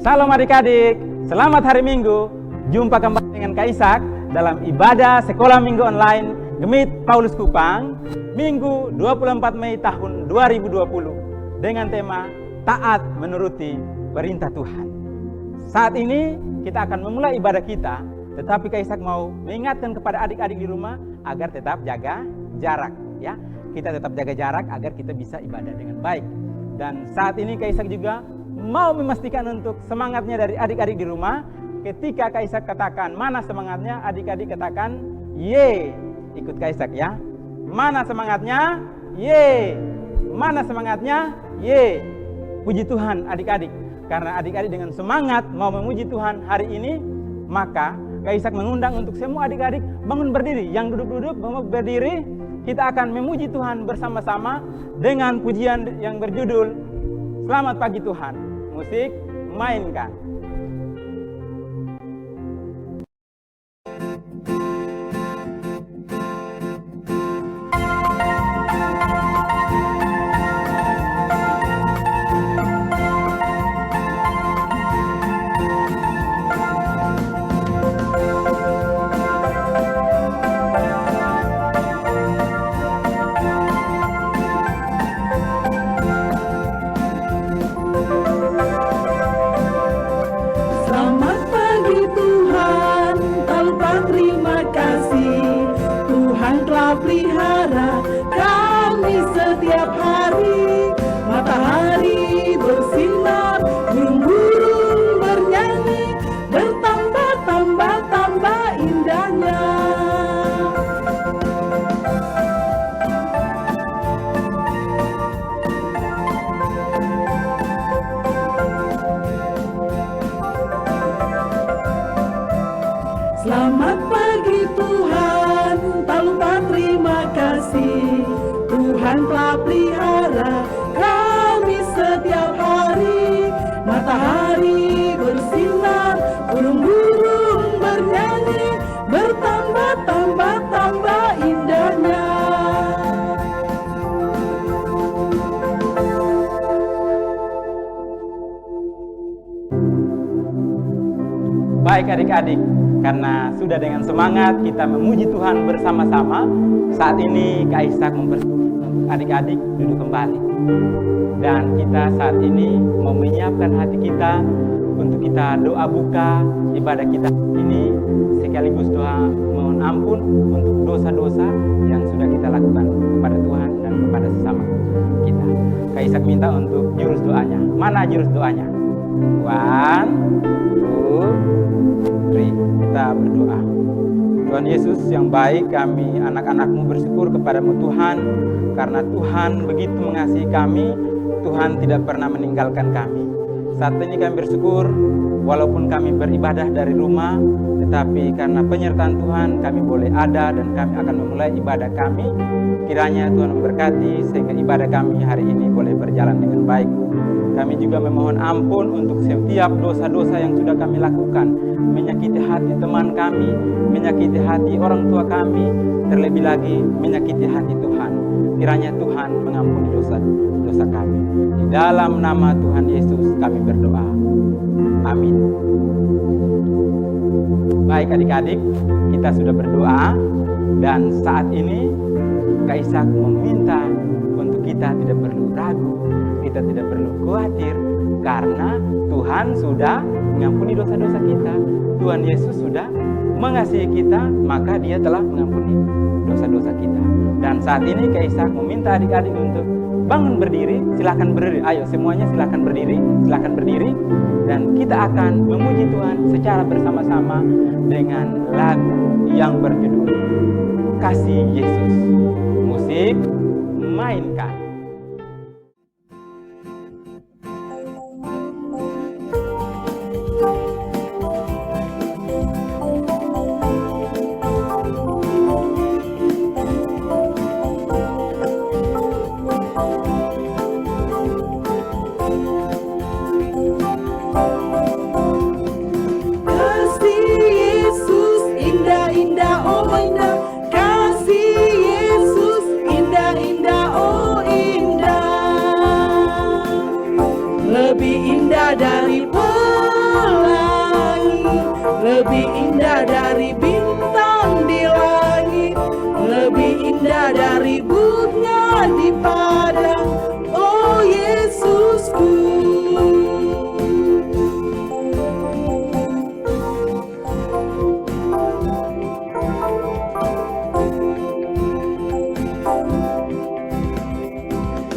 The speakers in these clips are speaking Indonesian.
Salam adik-adik, selamat hari Minggu. Jumpa kembali dengan Kak Ishak dalam ibadah Sekolah Minggu Online Gemit Paulus Kupang, Minggu 24 Mei tahun 2020 dengan tema Taat Menuruti Perintah Tuhan. Saat ini kita akan memulai ibadah kita, tetapi Kak Ishak mau mengingatkan kepada adik-adik di rumah agar tetap jaga jarak, ya. Kita tetap jaga jarak agar kita bisa ibadah dengan baik. Dan saat ini Kak Ishak juga mau memastikan untuk semangatnya dari adik-adik di rumah. Ketika Kak Ishak katakan mana semangatnya, adik-adik katakan ye. Ikut Kak Ishak ya. Mana semangatnya? Ye. Mana semangatnya? Ye. Puji Tuhan adik-adik. Karena adik-adik dengan semangat mau memuji Tuhan hari ini, maka Kak Ishak mengundang untuk semua adik-adik bangun berdiri. Yang duduk-duduk bangun berdiri. Kita akan memuji Tuhan bersama-sama dengan pujian yang berjudul Selamat Pagi Tuhan. Musik mainkan. Pelihara kami setiap hari, matahari bersinar, burung-burung bernyanyi, bertambah indahnya. Selamat pagi Tuhan, tak lupa terima kasih. Tuhan telah pelihara kami setiap hari, matahari bersinar, burung-burung bernyanyi, bertambah indahnya. Baik adik-adik, karena sudah dengan semangat kita memuji Tuhan bersama-sama, saat ini Kak Ishak mempersilakan untuk adik-adik duduk kembali. Dan kita saat ini mau menyiapkan hati kita untuk kita doa buka ibadah kita ini, sekaligus doa mohon ampun untuk dosa-dosa yang sudah kita lakukan kepada Tuhan dan kepada sesama kita. Kak Ishak minta untuk jurus doanya. Mana jurus doanya? 1, 2, 3. Kita berdoa. Tuhan Yesus yang baik, kami anak-anak-Mu bersyukur kepadamu Tuhan, karena Tuhan begitu mengasihi kami. Tuhan tidak pernah meninggalkan kami. Saat ini kami bersyukur walaupun kami beribadah dari rumah, tetapi karena penyertaan Tuhan kami boleh ada dan kami akan memulai ibadah kami. Kiranya Tuhan memberkati sehingga ibadah kami hari ini boleh berjalan dengan baik. Kami juga memohon ampun untuk setiap dosa-dosa yang sudah kami lakukan, menyakiti hati teman kami, menyakiti hati orang tua kami, terlebih lagi menyakiti hati Tuhan. Kiranya Tuhan mengampuni dosa kami. Di dalam nama Tuhan Yesus kami berdoa. Amin. Baik adik-adik, kita sudah berdoa dan saat ini Kak Ishak meminta untuk kita tidak perlu ragu, kita tidak perlu khawatir, karena Tuhan sudah mengampuni dosa-dosa kita. Tuhan Yesus sudah mengasihi kita, maka Dia telah mengampuni dosa-dosa kita. Dan saat ini Kak Ishak meminta adik-adik untuk bangun berdiri. Silakan berdiri. Ayo semuanya silakan berdiri. Silakan berdiri. Dan kita akan memuji Tuhan secara bersama-sama dengan lagu yang berjudul Kasih Yesus. Musik mainkan. Kasih Yesus indah-indah, oh indah. Kasih Yesus indah dari bunga di padang, oh Yesusku.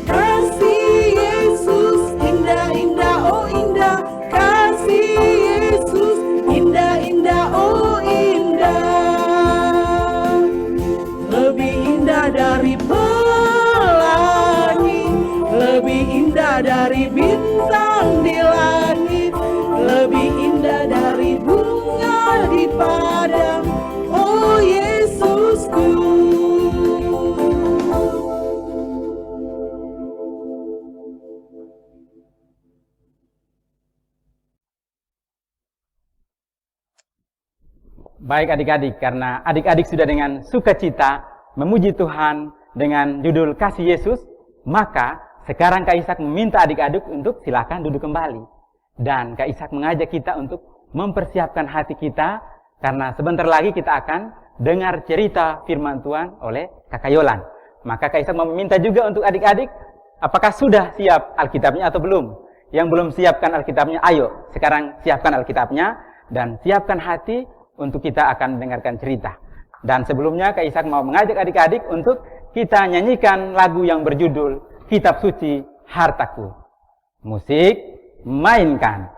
Kasih Yesus indah-indah, oh indah. Kasih Yesus indah-indah, oh indah. Lebih indah dari pelangi, lebih indah dari bintang di langit, lebih indah dari bunga di padang, oh Yesusku. Baik adik-adik, karena adik-adik sudah dengan sukacita memuji Tuhan dengan judul Kasih Yesus, maka sekarang Kak Ishak meminta adik-adik untuk silakan duduk kembali. Dan Kak Ishak mengajak kita untuk mempersiapkan hati kita, karena sebentar lagi kita akan dengar cerita firman Tuhan oleh Kakak Yolan. Maka Kak Ishak mau meminta juga untuk adik-adik, apakah sudah siap Alkitabnya atau belum? Yang belum siapkan Alkitabnya, ayo sekarang siapkan Alkitabnya dan siapkan hati untuk kita akan mendengarkan cerita. Dan sebelumnya Kak Ishak mau mengajak adik-adik untuk kita nyanyikan lagu yang berjudul Kitab Suci Hartaku. Musik, mainkan.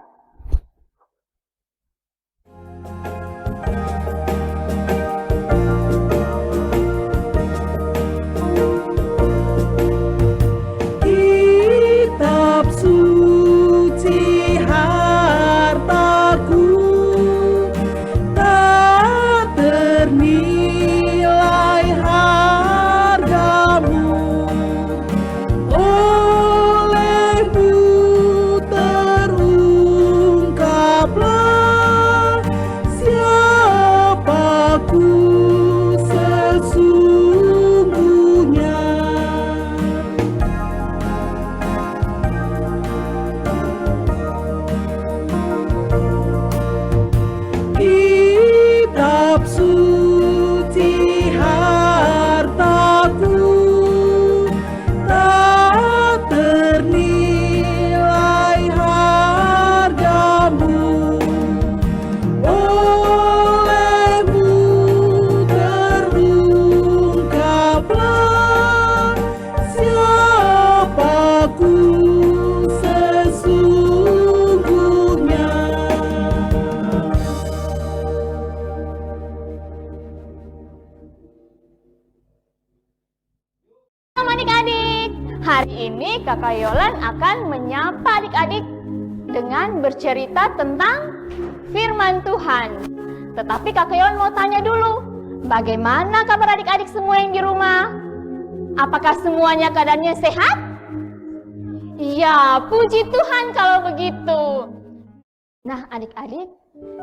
Kitab suci hartaku, tak ternilai hargamu. Olehmu terungkaplah siapaku sesungguhnya. Kitab suci hartaku, tak ternilai hargamu. Olehmu terungkaplah siapaku sesungguhnya. Shalom adik-adik, hari ini Kakak Yolan akan menyapa adik-adik dengan bercerita tentang firman Tuhan. Tetapi Kakak Yolan mau tanya dulu, bagaimana kabar adik-adik semua yang di rumah? Apakah semuanya keadaannya sehat? Iya, puji Tuhan kalau begitu. Nah adik-adik,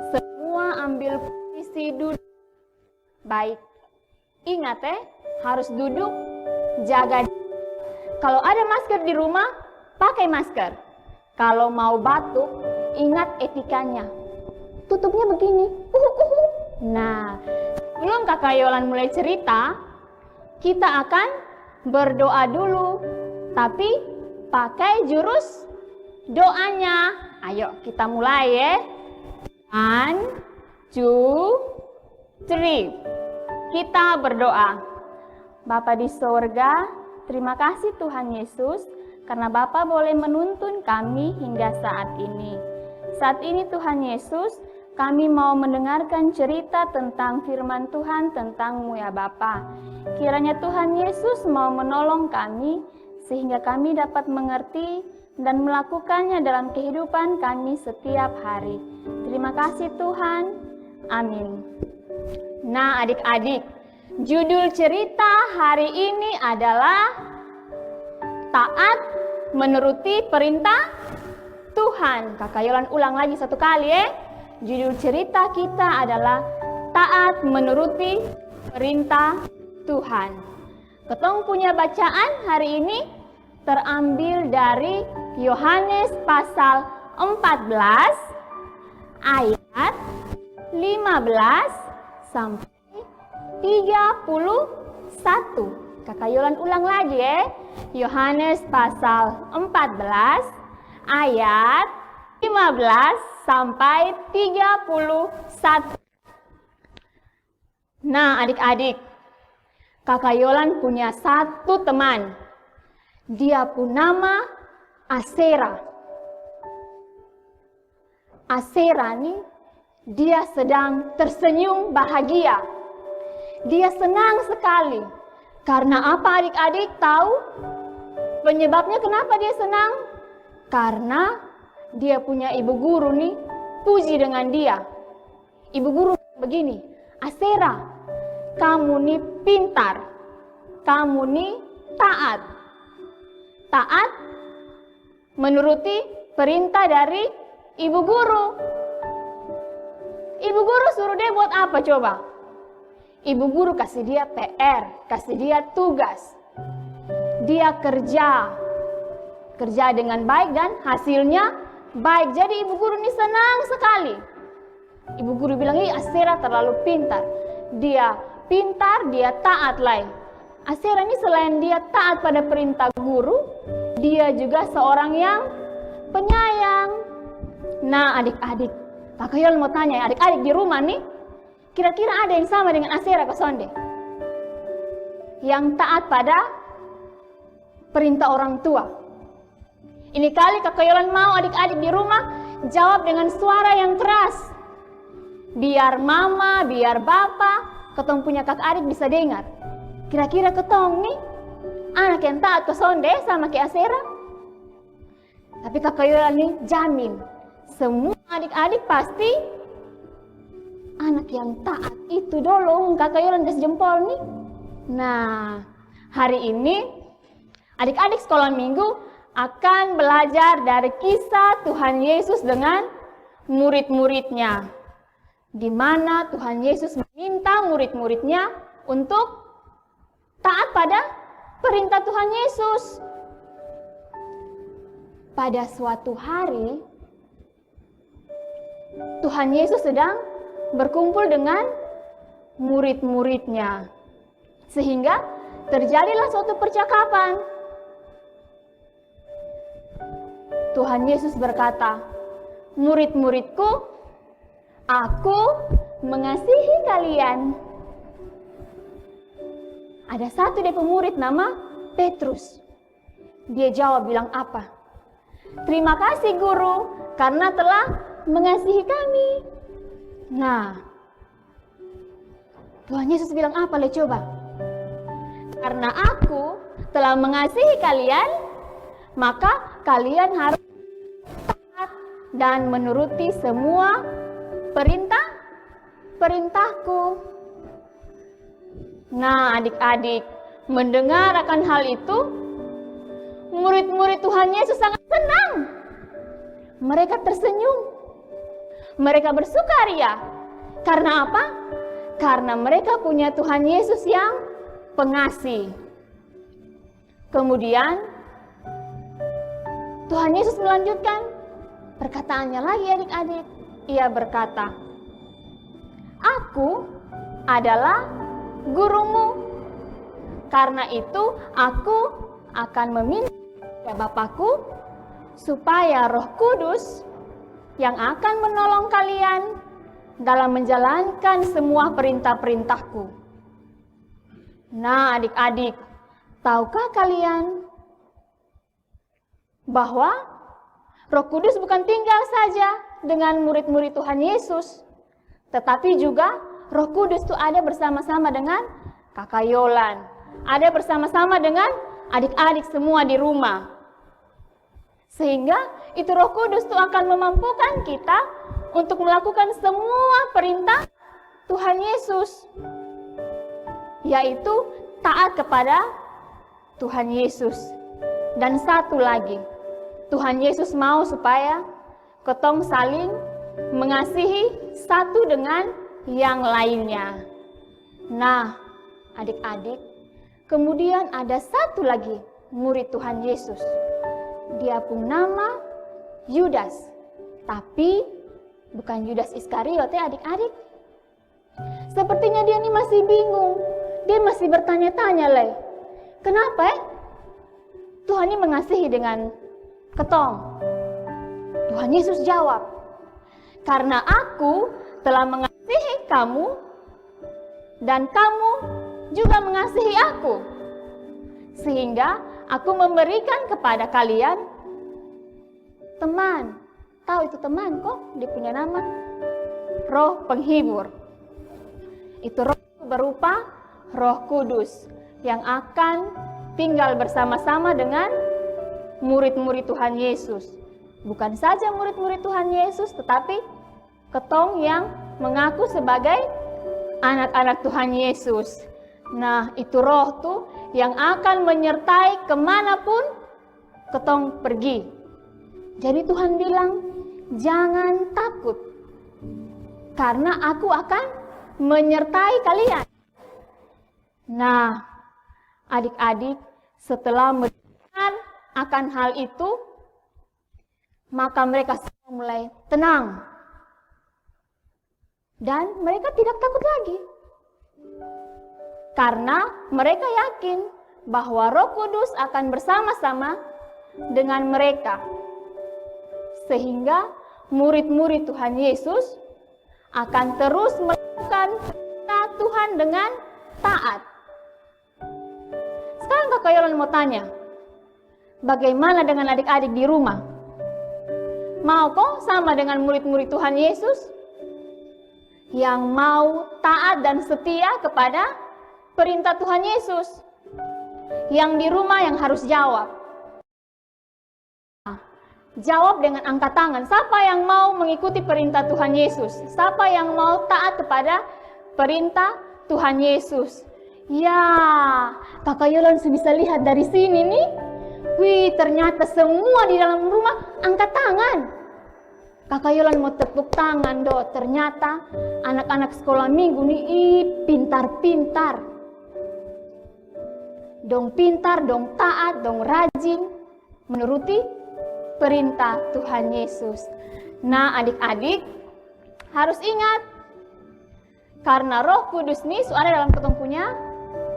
semua ambil posisi duduk. Baik, ingat harus duduk, jaga. Kalau ada masker di rumah, pakai masker. Kalau mau batuk, ingat etikanya. Tutupnya begini. Nah, sebelum Kakak Yolan mulai cerita, kita akan berdoa dulu. Tapi pakai jurus doanya. Ayo kita mulai ya. 1, 2, 3. Kita berdoa. Bapa di sorga, terima kasih Tuhan Yesus, karena Bapa boleh menuntun kami hingga saat ini. Saat ini Tuhan Yesus, kami mau mendengarkan cerita tentang firman Tuhan tentang-Mu ya Bapa. Kiranya Tuhan Yesus mau menolong kami, sehingga kami dapat mengerti dan melakukannya dalam kehidupan kami setiap hari. Terima kasih Tuhan. Amin. Nah adik-adik, judul cerita hari ini adalah taat menuruti perintah Tuhan. Kakak Yolan ulang lagi satu kali ya. Judul cerita kita adalah taat menuruti perintah Tuhan. Ketong punya bacaan hari ini terambil dari Yohanes pasal 14 ayat 15 sampai 31. 1. Kakak Yolan ulang lagi ya. Yohanes pasal 14 ayat 15 sampai 31. Nah, adik-adik, Kakak Yolan punya satu teman. Dia pun nama Asera. Asera nih, dia sedang tersenyum bahagia. Dia senang sekali. Karena apa adik-adik tahu? Penyebabnya kenapa dia senang? Karena dia punya ibu guru nih, puji dengan dia. Ibu guru begini, Asera, kamu nih pintar, kamu nih taat. Taat menuruti perintah dari ibu guru. Ibu guru suruh dia buat apa coba? Ibu guru kasih dia PR, kasih dia tugas. Dia kerja dengan baik dan hasilnya baik. Jadi ibu guru ini senang sekali. Ibu guru bilang, Asera terlalu pintar. Dia pintar, dia taat lain. Asera ini selain dia taat pada perintah guru, dia juga seorang yang penyayang. Nah adik-adik, Kakak Yolan mau tanya adik-adik di rumah nih, kira-kira ada yang sama dengan Asera ke sonde? Yang taat pada perintah orang tua. Ini kali Kakak Yolan mau adik-adik di rumah jawab dengan suara yang keras. Biar mama, biar bapak, ketong punya kakak adik bisa dengar. Kira-kira ketong nih, anak yang taat ke sonde sama ke Asera? Tapi Kakak Yolan nih jamin, semua adik-adik pasti anak yang taat itu dulu. Kakak Yolan kasih jempol nih. Nah, hari ini adik-adik sekolah minggu akan belajar dari kisah Tuhan Yesus dengan murid-muridnya. Di mana Tuhan Yesus meminta murid-muridnya untuk taat pada perintah Tuhan Yesus. Pada suatu hari, Tuhan Yesus sedang berkumpul dengan murid-muridnya. Sehingga terjadilah suatu percakapan. Tuhan Yesus berkata, murid-muridku, aku mengasihi kalian. Ada satu dari pemurid nama Petrus. Dia jawab bilang apa? Terima kasih guru karena telah mengasihi kami. Nah, Tuhan Yesus bilang apa le coba? Karena aku telah mengasihi kalian, maka kalian harus taat dan menuruti semua perintahku. Nah adik-adik, mendengar akan hal itu, murid-murid Tuhan Yesus sangat senang. Mereka tersenyum, mereka bersukaria. Karena apa? Karena mereka punya Tuhan Yesus yang pengasih. Kemudian Tuhan Yesus melanjutkan perkataannya lagi adik-adik. Ia berkata, aku adalah gurumu. Karena itu aku akan meminta kepada Bapakku supaya Roh Kudus yang akan menolong kalian dalam menjalankan semua perintah-perintahku. Nah adik-adik, tahukah kalian bahwa Roh Kudus bukan tinggal saja dengan murid-murid Tuhan Yesus, tetapi juga Roh Kudus itu ada bersama-sama dengan Kakak Yolan, ada bersama-sama dengan adik-adik semua di rumah. Sehingga itu Roh Kudus itu akan memampukan kita untuk melakukan semua perintah Tuhan Yesus, yaitu taat kepada Tuhan Yesus. Dan satu lagi, Tuhan Yesus mau supaya ketong saling mengasihi satu dengan yang lainnya. Nah, adik-adik, kemudian ada satu lagi murid Tuhan Yesus. Dia pun nama Yudas, tapi bukan Yudas Iskariot ya adik-adik. Sepertinya dia ini masih bingung. dia masih bertanya-tanya leh. Kenapa Tuhan ini mengasihi dengan ketong? Tuhan Yesus jawab, karena aku telah mengasihi kamu dan kamu juga mengasihi aku. Sehingga aku memberikan kepada kalian teman. Tahu itu teman kok? Dia punya nama Roh Penghibur. Itu roh berupa Roh Kudus yang akan tinggal bersama-sama dengan murid-murid Tuhan Yesus. Bukan saja murid-murid Tuhan Yesus, tetapi ketong yang mengaku sebagai anak-anak Tuhan Yesus. Nah, itu roh tuh yang akan menyertai kemanapun ketong pergi. Jadi Tuhan bilang, jangan takut, karena aku akan menyertai kalian. Nah, adik-adik, setelah mendengar akan hal itu, maka mereka semua mulai tenang. Dan mereka tidak takut lagi. Karena mereka yakin bahwa Roh Kudus akan bersama-sama dengan mereka. Sehingga murid-murid Tuhan Yesus akan terus melakukan perintah Tuhan dengan taat. Sekarang Kakak Yolan mau tanya, bagaimana dengan adik-adik di rumah? Mau kok sama dengan murid-murid Tuhan Yesus? Yang mau taat dan setia kepada perintah Tuhan Yesus? Yang di rumah yang harus jawab. Jawab dengan angkat tangan. Siapa yang mau mengikuti perintah Tuhan Yesus? Siapa yang mau taat kepada perintah Tuhan Yesus? Ya, Kakak Yolan bisa lihat dari sini nih. Wih, ternyata semua di dalam rumah angkat tangan. Kakak Yolan mau tepuk tangan do. Ternyata anak-anak sekolah minggu nih pintar-pintar. Dong pintar, dong taat, dong rajin menuruti perintah Tuhan Yesus. Nah, adik-adik harus ingat, karena Roh Kudus nih ada dalam ketong punya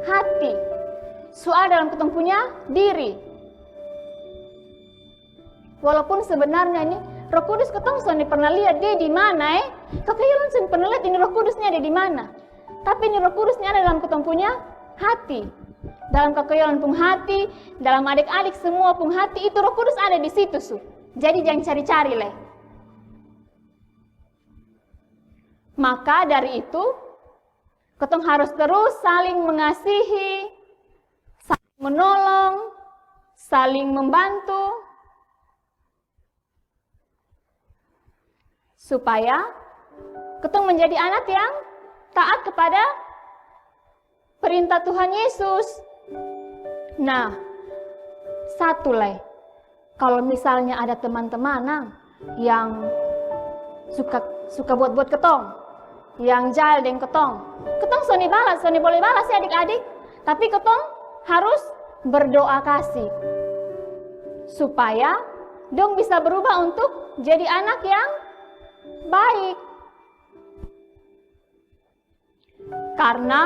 hati, ada dalam ketong punya diri. Walaupun sebenarnya ini Roh Kudus ketong sudah pernah lihat dia di mana Kakak Yolan sudah pernah lihat ini Roh Kudusnya ada di mana. Tapi ini Roh Kudusnya ada dalam ketong punya hati. Dalam Kakak Yolan pun hati, dalam adik-adik semua pun hati, itu Roh Kudus ada di situ su. Jadi jangan cari-cari leh. Maka dari itu, ketong harus terus saling mengasihi, saling menolong, saling membantu, supaya ketong menjadi anak yang taat kepada perintah Tuhan Yesus. Nah, satu leh, kalau misalnya ada teman-teman yang suka buat-buat ketong, yang jahil dengan ketong soni boleh balas ya adik-adik, tapi ketong harus berdoa kasih, supaya dong bisa berubah untuk jadi anak yang baik. Karena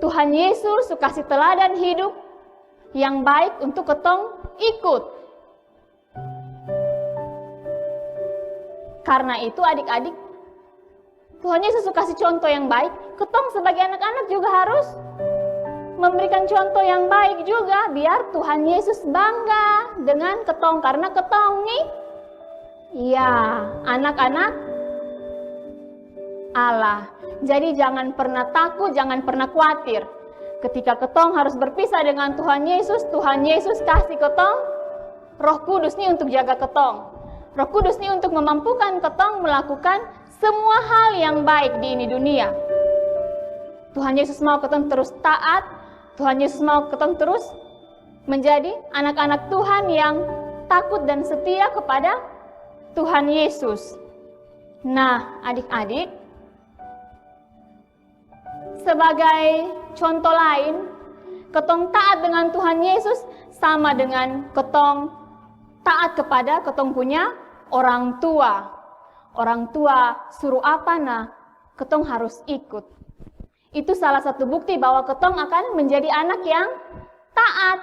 Tuhan Yesus suka kasih teladan hidup yang baik untuk ketong ikut. Karena itu adik-adik, Tuhan Yesus suka kasih contoh yang baik. Ketong sebagai anak-anak juga harus memberikan contoh yang baik juga, biar Tuhan Yesus bangga dengan ketong. Karena ketong nih, ya anak-anak Allah. Jadi jangan pernah takut, jangan pernah khawatir. Ketika ketong harus berpisah dengan Tuhan Yesus kasih ketong Roh Kudus nih untuk jaga ketong. Roh Kudus nih untuk memampukan ketong melakukan semua hal yang baik di ini dunia. Tuhan Yesus mau ketong terus taat. Tuhan Yesus mau ketong terus menjadi anak-anak Tuhan yang takut dan setia kepada Tuhan Yesus. Nah, adik-adik, sebagai contoh lain, ketong taat dengan Tuhan Yesus sama dengan ketong taat kepada ketong punya orang tua. Orang tua suruh apa, nah ketong harus ikut. Itu salah satu bukti bahwa ketong akan menjadi anak yang taat.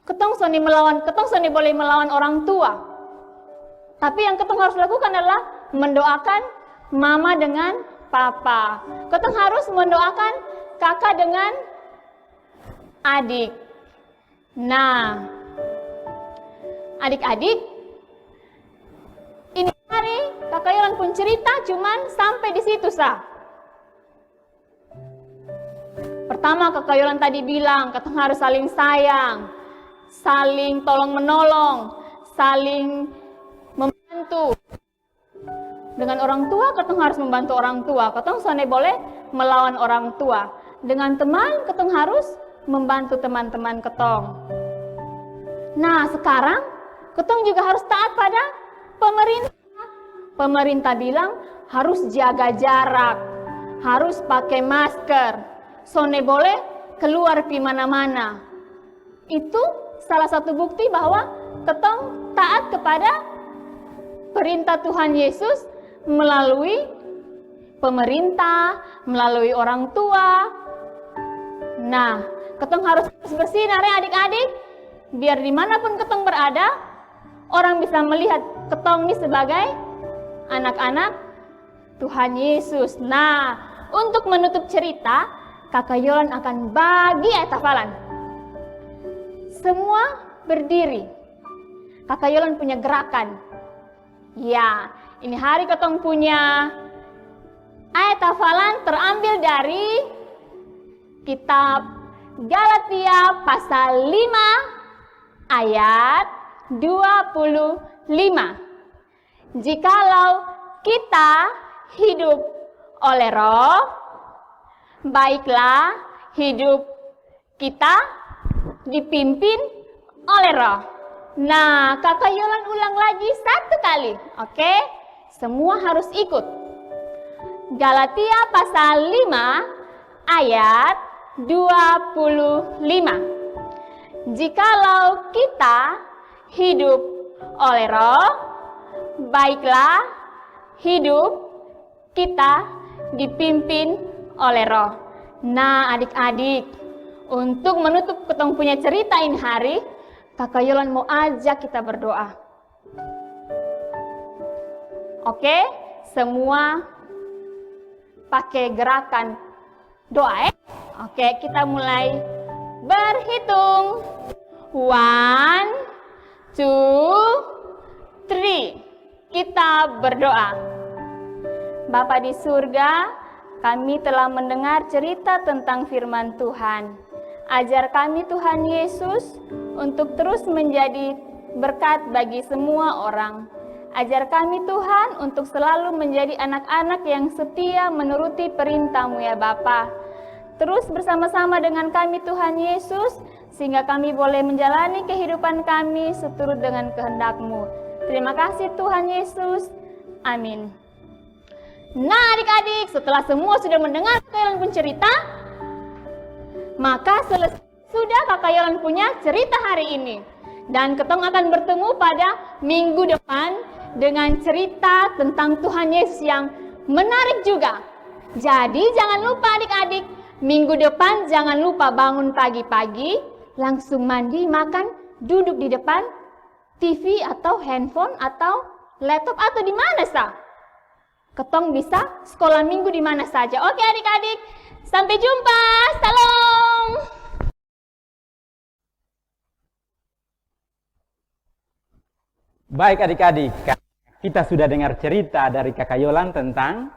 Ketong soni boleh melawan orang tua. Tapi yang ketong harus lakukan adalah mendoakan mama dengan papa. Ketong harus mendoakan kakak dengan adik. Nah, adik-adik, ini hari Kakak Yolan pun cerita cuman sampai di situ sah. Pertama Kakak Yolan tadi bilang, ketong harus saling sayang, saling tolong menolong, saling membantu. Dengan orang tua, ketong harus membantu orang tua. Ketong sone boleh melawan orang tua. Dengan teman, ketong harus membantu teman-teman ketong. Nah, sekarang ketong juga harus taat pada pemerintah. Pemerintah bilang harus jaga jarak, harus pakai masker, sone boleh keluar pi mana-mana. Itu salah satu bukti bahwa ketong taat kepada perintah Tuhan Yesus melalui pemerintah, melalui orang tua. Nah, ketong harus bersinar ya adik-adik, biar dimanapun ketong berada, orang bisa melihat ketong ini sebagai anak-anak Tuhan Yesus. Nah, untuk menutup cerita, Kakak Yolan akan bagi ayat hafalan. Semua berdiri. Kakak Yolan punya gerakan. Ya, ini hari ketong punya ayat hafalan terambil dari kitab Galatia pasal 5 ayat 25. Jikalau kita hidup oleh Roh, baiklah hidup kita dipimpin oleh Roh. Nah, Kakak Yolan ulang lagi satu kali, oke? Semua harus ikut. Galatia pasal 5 ayat 25. Jikalau kita hidup oleh Roh, baiklah hidup kita dipimpin oleh Roh. Nah, adik-adik, untuk menutup ketong punya cerita ini hari, Kakak Yolan mau ajak kita berdoa. Oke, semua pakai gerakan doa ya. Oke, kita mulai berhitung. 1, 2, 3. Kita berdoa. Bapa di surga, kami telah mendengar cerita tentang firman Tuhan. Ajar kami Tuhan Yesus untuk terus menjadi berkat bagi semua orang. Ajar kami Tuhan untuk selalu menjadi anak-anak yang setia menuruti perintah-Mu ya Bapa. Terus bersama-sama dengan kami Tuhan Yesus, sehingga kami boleh menjalani kehidupan kami seturut dengan kehendak-Mu. Terima kasih Tuhan Yesus. Amin. Nah adik-adik, setelah semua sudah mendengar Kakak Yolan pun cerita, maka sudah Kakak Yolan punya cerita hari ini. Dan ketong akan bertemu pada minggu depan dengan cerita tentang Tuhan Yesus yang menarik juga. Jadi jangan lupa adik-adik, minggu depan jangan lupa bangun pagi-pagi, langsung mandi, makan, duduk di depan TV atau handphone atau laptop atau di mana sah. Ketong bisa sekolah minggu di mana saja. Oke adik-adik, sampai jumpa. Salam. Baik adik-adik, kita sudah dengar cerita dari Kakak Yolan tentang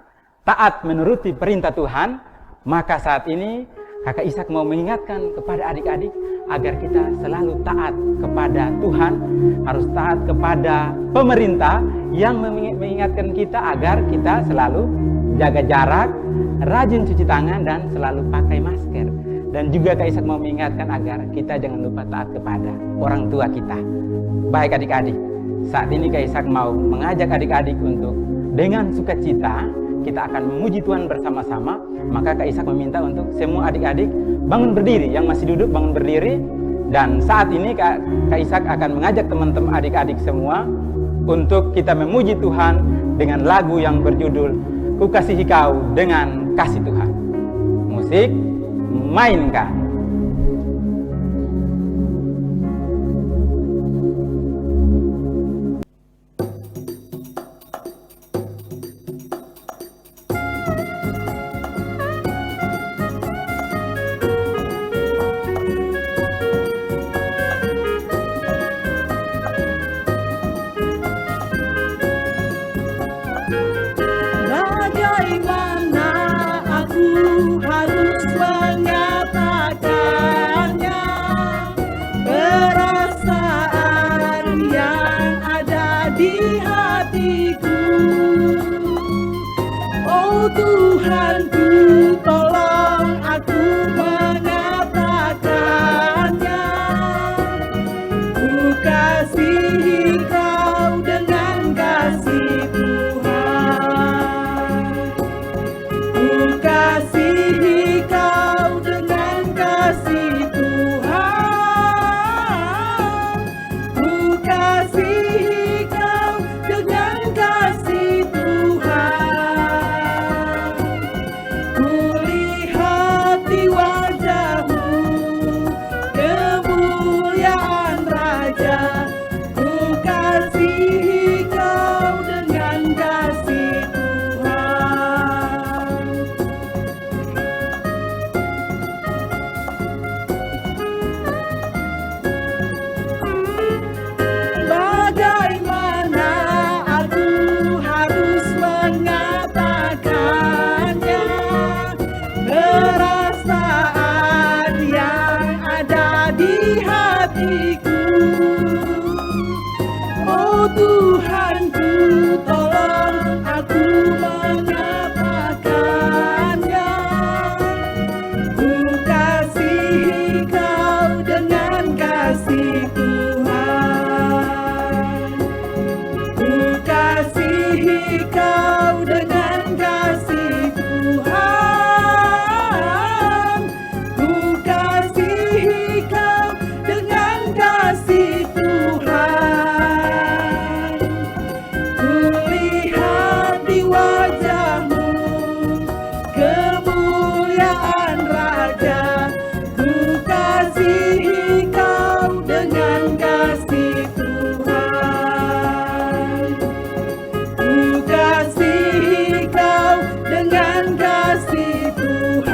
taat menuruti perintah Tuhan. Maka saat ini Kakak Ishak mau mengingatkan kepada adik-adik agar kita selalu taat kepada Tuhan, harus taat kepada pemerintah yang mengingatkan kita agar kita selalu jaga jarak, rajin cuci tangan, dan selalu pakai masker. Dan juga Kak Ishak mau mengingatkan agar kita jangan lupa taat kepada orang tua kita. Baik adik-adik, saat ini Kak Ishak mau mengajak adik-adik untuk dengan sukacita kita akan memuji Tuhan bersama-sama. Maka Kak Ishak meminta untuk semua adik-adik bangun berdiri, yang masih duduk bangun berdiri. Dan saat ini Kak Ishak akan mengajak teman-teman adik-adik semua untuk kita memuji Tuhan dengan lagu yang berjudul Ku Kasihi Kau dengan Kasih Tuhan. Musik, mainkan. Bagaimana aku harus mengatakannya, perasaan yang ada di hatiku. Oh Tuhanku, tolong aku mengatakannya. Ku kasihi Kau dengan kasih Tuhan. Ku kasihi Kau dengan kasih Tuhan. Ku kasihi Kau dengan kasih Tuhan. Ku lihat di wajah-Mu kemuliaan Raja. Ku kasihi Kau dengan kasih Tuhan. Bagaimana aku harus mengatakannya, perasaan yang ada di hatiku. Oh Tuhanku, tolong aku mengatakannya. Ku kasihi Kau dengan kasih Tuhan. Ku kasihi Kau dengan kasih Tuhan. Ku kasihi Kau dengan kasih Tuhan. Ku lihat di wajah-Mu kemuliaan Raja. Ku kasihi Kau dengan kasih Tuhan. Ku kasihi Kau dengan kasih Tuhan.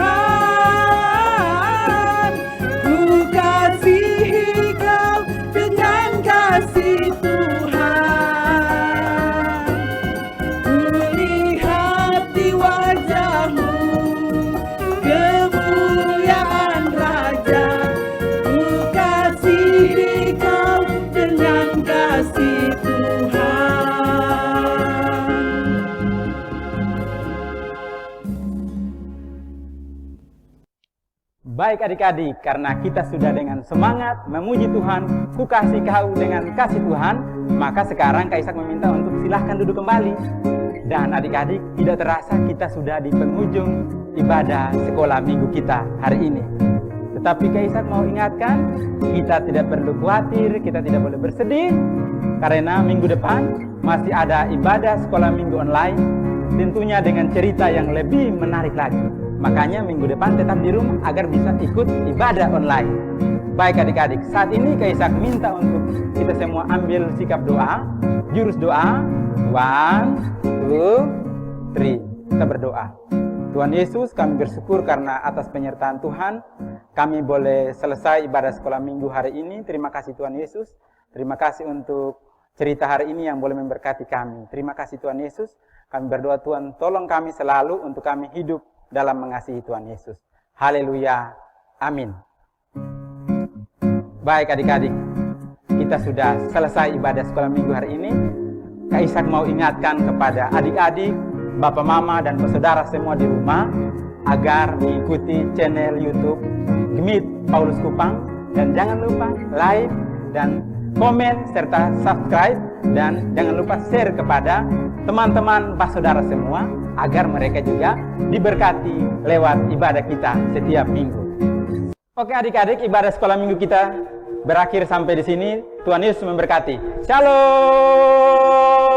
Ku kasihi Kau dengan kasih Tuhan. Ku lihat di wajah-Mu kemuliaan Raja. Ku kasihi Kau dengan kasih Tuhan. Baik adik-adik, karena kita sudah dengan semangat memuji Tuhan, ku kasih Kau dengan kasih Tuhan, maka sekarang Kak Ishak meminta untuk silahkan duduk kembali. Dan adik-adik, tidak terasa kita sudah di penghujung ibadah sekolah minggu kita hari ini. Tetapi Kak Ishak mau ingatkan, kita tidak perlu khawatir, kita tidak boleh bersedih, karena minggu depan masih ada ibadah sekolah minggu online, tentunya dengan cerita yang lebih menarik lagi. Makanya minggu depan tetap di rumah agar bisa ikut ibadah online. Baik adik-adik, saat ini Kak Ishak minta untuk kita semua ambil sikap doa, jurus doa. 1, 2, 3. Kita berdoa. Tuhan Yesus, kami bersyukur karena atas penyertaan Tuhan, kami boleh selesai ibadah sekolah minggu hari ini. Terima kasih Tuhan Yesus. Terima kasih untuk cerita hari ini yang boleh memberkati kami. Terima kasih Tuhan Yesus. Kami berdoa Tuhan, tolong kami selalu untuk kami hidup dalam mengasihi Tuhan Yesus. Haleluya. Amin. Baik adik-adik, kita sudah selesai ibadah sekolah minggu hari ini. Kak Ishak mau ingatkan kepada adik-adik, bapak mama dan saudara semua di rumah agar mengikuti channel YouTube Gemit Paulus Kupang, dan jangan lupa like dan komen serta subscribe, dan jangan lupa share kepada teman-teman saudara semua agar mereka juga diberkati lewat ibadah kita setiap minggu. Oke adik-adik, ibadah sekolah minggu kita berakhir sampai di sini. Tuhan Yesus memberkati. Shalom.